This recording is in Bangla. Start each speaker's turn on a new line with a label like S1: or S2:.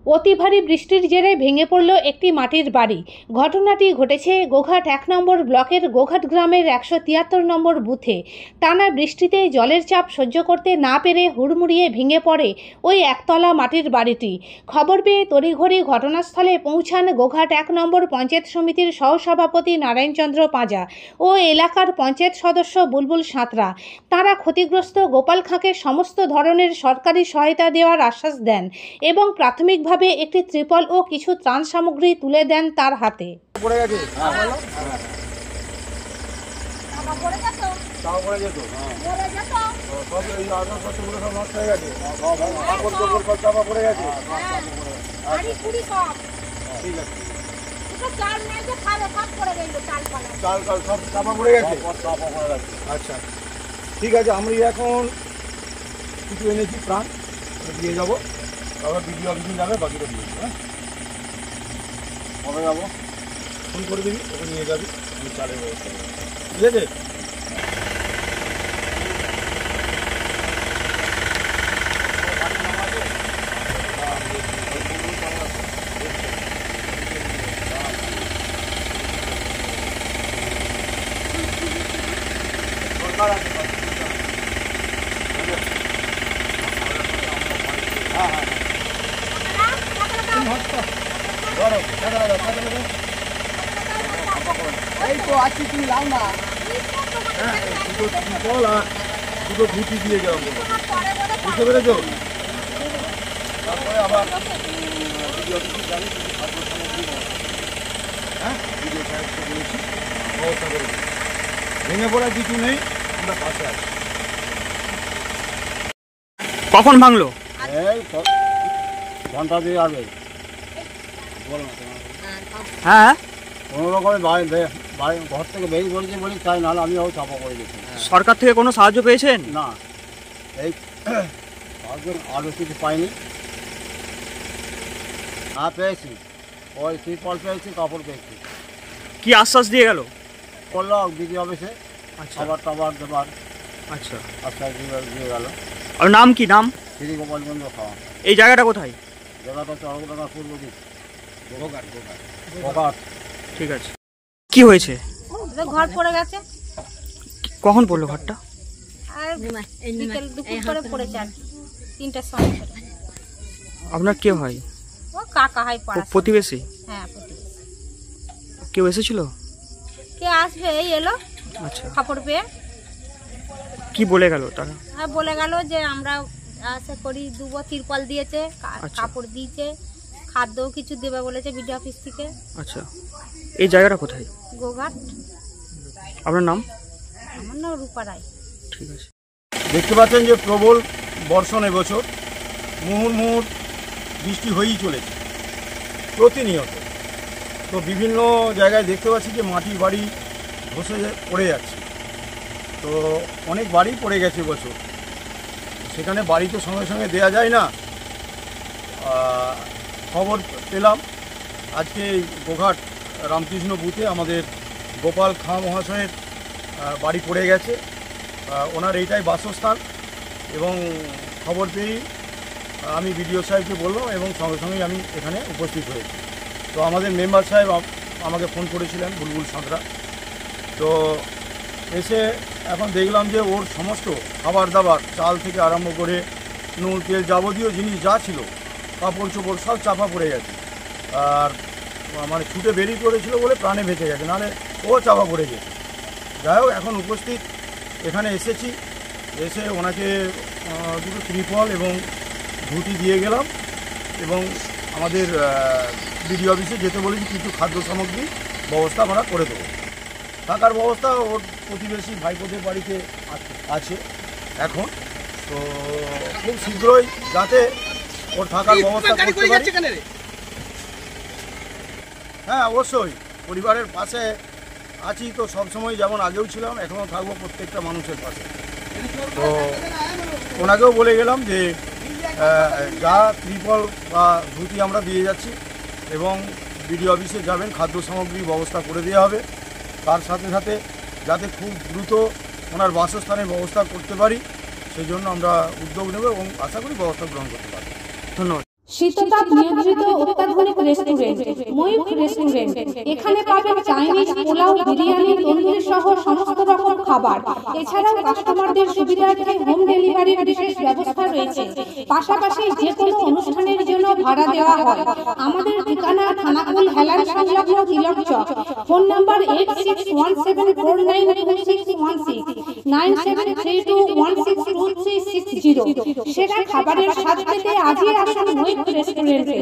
S1: অতি ভারী বৃষ্টির জেরে ভেঙে পড়ল একটি মাটির বাড়ি। ঘটনাটি ঘটেছে গোঘাট ১ নম্বর ব্লকের গোঘাট গ্রামের ১৭৩ নম্বর বুথে। টানা বৃষ্টিতে জলের চাপ সহ্য করতে না পেরে হুড়মুড়িয়ে ভেঙে পড়ে ওই একতলা মাটির বাড়িটি। খবর পেয়ে তড়িঘড়ি ঘটনাস্থলে পৌঁছান গোঘাট ১ নম্বর পঞ্চায়েত সমিতির সহসভাপতি নারায়ণচন্দ্র পাঁজা ও এলাকার পঞ্চায়েত সদস্য বুলবুল সাঁতরা। তাঁরা ক্ষতিগ্রস্ত গোপাল খাঁকে সমস্ত ধরনের সরকারি সহায়তা দেওয়ার আশ্বাস দেন এবং প্রাথমিকভাবে একটি ত্রিপল ও কিছু ত্রাণ সামগ্রী তুলে দেন তার হাতে।
S2: আচ্ছা ঠিক আছে, আমি এখন কিছু এনেছি ত্রাণ দিয়ে যাবো, আবার ভিডিও অফিসে যাবে, বাকিটা দিয়ে দেবো। হ্যাঁ কবে যাবো ফোন করে দিবি, ওকে নিয়ে যাবি, আমি চালের ব্যবস্থা করবো। ঠিক আছে এই তো আছি, তুমি লাও না। হ্যাঁ দুটো ঘুটি দিয়ে যাও, বুঝতে পেরেছ? তারপরে আবার হ্যাঁ ভিডিও সাহায্য বলেছি, ব্যবস্থা করে ভেঙে পড়ার কিছু নেই, আমরা পাশে আছি।
S3: কখন ভাঙলো?
S2: এই ঘন্টা দিয়ে আগে বলো না।
S3: হ্যাঁ
S2: কোনো রকমের বাড়ি ঘর থেকে বেরিয়ে বলেছি বলি তাই, নাহলে আমি আরও চাপা পড়ে গেছি।
S3: সরকার থেকে কোনো সাহায্য পেয়েছেন?
S2: না, এই সাহায্য আরও কিছু পাইনি। হ্যাঁ পেয়েছি, ওই ত্রিপল পেয়েছি, কাপড় পেয়েছি।
S3: কি আশ্বাস দিয়ে গেল?
S2: করলো বিডি অফিসে
S3: আচ্ছা
S2: খাবার টাবার দেবার
S3: আচ্ছা
S2: আশ্বাস দিয়ে গেল।
S3: আর নাম কি? নাম
S2: শ্রী গোপালগঞ্জ খাওয়া।
S3: এই জায়গাটা কোথায়?
S2: জায়গাটা চরগোডাঙ্গার পূর্ব দিক, গোঘাট।
S3: ঠিক আছে, কি হয়েছে?
S4: ঘর পড়ে গেছে।
S3: কখন পড়লো ঘরটা?
S4: আর বিকেল দুপুর করে পড়েছে, আর 3টার সময়।
S3: আপনার কে হয়?
S4: ও কাকা হয়, পাড়া
S3: প্রতিবেশী?
S4: হ্যাঁ প্রতিবেশী।
S3: কেউ এসেছিল?
S4: কে আসবে, এই এলো
S3: আচ্ছা,
S4: খবর পেয়ে।
S3: কি বলে গেল তারা?
S4: আর বলে গেল যে আমরা আশা করি দুবো, তিরপল দিয়েছে,
S3: আচ্ছা।
S4: কাপড় দিয়েছে, খাদ্যও কিছু দেবে বলেছে বিডি অফিস থেকে।
S3: আচ্ছা, এই জায়গাটা কোথায়?
S4: গোঘাট।
S3: আপনার নাম?
S4: আমার নাম রূপা রায়।
S3: ঠিক আছে।
S2: দেখতে পাচ্ছেন যে প্রবল বর্ষণ এবছর, মুহুর্মুহুর বৃষ্টি হয়েই চলেছে প্রতিনিয়ত। তো বিভিন্ন জায়গায় দেখতে পাচ্ছি যে মাটির বাড়ি ধসে পড়ে যাচ্ছে। তো অনেক বাড়ি পড়ে গেছে এবছর, সেখানে বাড়ি তো সঙ্গে সঙ্গে দেওয়া যায় না। খবর পেলাম আজকে গোঘাট রামকৃষ্ণ বুথে আমাদের গোপাল খাঁ মহাশয়ের বাড়ি পড়ে গেছে। ওনার এইটাই বাসস্থান, এবং খবর পেয়েই আমি বিডিও সাহেবকে বললাম এবং সঙ্গে সঙ্গেই আমি এখানে উপস্থিত হয়েছি। তো আমাদের মেম্বার সাহেব আমাকে ফোন করেছিলেন, বুলবুল সাঁতরা। তো এসে এখন দেখলাম যে ওর সমস্ত খাবার দাবার, চাল থেকে আরম্ভ করে নুন তেল যাবতীয় জিনিস যা ছিল, কাপড় চোপড় সব চাপা পড়ে গেছে। আর মানে ছুটে বেরিয়ে পড়েছিল বলে প্রাণে বেঁচে গেছে, নাহলে ও চাপা পড়ে গেছে। যাই হোক, এখন উপস্থিত এখানে এসেছি, এসে ওনাকে দুটো ত্রিপল এবং ঘুটি দিয়ে গেলাম, এবং আমাদের বিডিও অফিসে যেতে বলেছি কিছু খাদ্য সামগ্রী ব্যবস্থা আমরা করে দেবো। থাকার ব্যবস্থা ওর প্রতিবেশী ভাইপোদের বাড়িতে আছে এখন। তো খুব শীঘ্রই যাতে ওর থাকার ব্যবস্থা করতে পারি। হ্যাঁ অবশ্যই, পরিবারের পাশে আছি তো সবসময়, যেমন আগেও ছিলাম, এখনও থাকবো প্রত্যেকটা মানুষের পাশে। তো ওনাকেও বলে গেলাম যে যা ত্রিপল বা ধুতি আমরা দিয়ে যাচ্ছি, এবং বিডিও অফিসে যাবেন, খাদ্য সামগ্রীর ব্যবস্থা করে দেওয়া হবে। তার সাথে সাথে যাতে খুব দ্রুত ওনার বাসস্থানের ব্যবস্থা করতে পারি, সেই জন্য আমরা উদ্যোগ নেব এবং আশা করি ব্যবস্থা গ্রহণ করতে পারি।
S3: ধন্যবাদ।
S1: শীততাপ নিয়ন্ত্রিত অত্যাধুনিক রেস্টুরেন্ট ময়ূখ রেস্টুরেন্ট। এখানে পাবেন চাইনিজ, পোলাও, বিরিয়ানি, তন্দুরি সহ সমস্ত রকম খাবার। এছাড়াও কাস্টমারদের সুবিধার্থে হোম ডেলিভারির বিশেষ ব্যবস্থা রয়েছে। পাশাপাশি যে কোনো অনুষ্ঠানের জন্য ভাড়া দেওয়া হয়। আমাদের ঠিকানা থানাকুল হেলান সংলগ্ন তিলক চক। Phone number 8617492616 9732162360। সেরা খাবারের স্বাদ পেতে আজই আসুন ময়ূখ রেস্টুরেন্টে।